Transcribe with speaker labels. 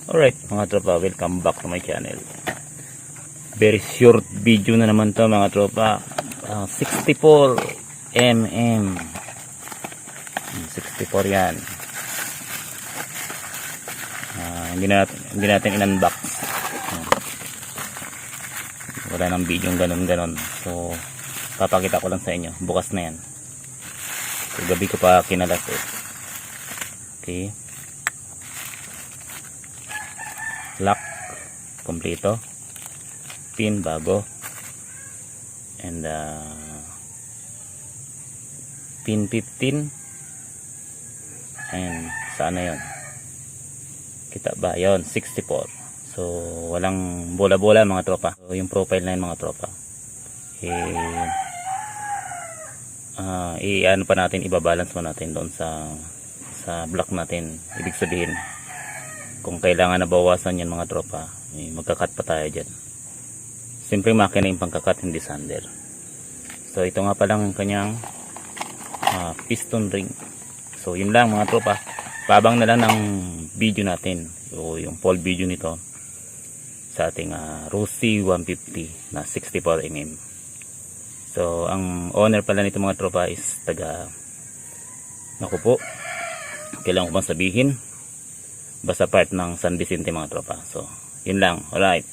Speaker 1: Alright mga tropa, welcome back to my channel. Very short video na naman to mga tropa. 64mm 64 yan. Hindi natin in-unbox. Wala nang video ganon. So papakita ko lang sa inyo. Bukas na yan. So, gabi ko pa kinalat Okay, lock kompleto, pin bago, and pin 15, and sana yon kita ba yon 64. So walang bola-bola mga tropa. So yung profile na yun mga tropa, ano pa natin, ibabalance pa natin doon sa block natin. Ibig sabihin kung kailangan na bawasan yan mga tropa, magkakat pa tayo dyan. Simple makina yung pangkakat, hindi sander. So ito nga palang ang kanyang piston ring. So yun lang mga tropa, pabang na lang ng video natin, o yung full video nito sa ating Rossi 150 na 64mm. So ang owner pala nito mga tropa is taga, naku po, kailangan ko bang sabihin, basta part ng San Vicente mga tropa. So yun lang. Alright.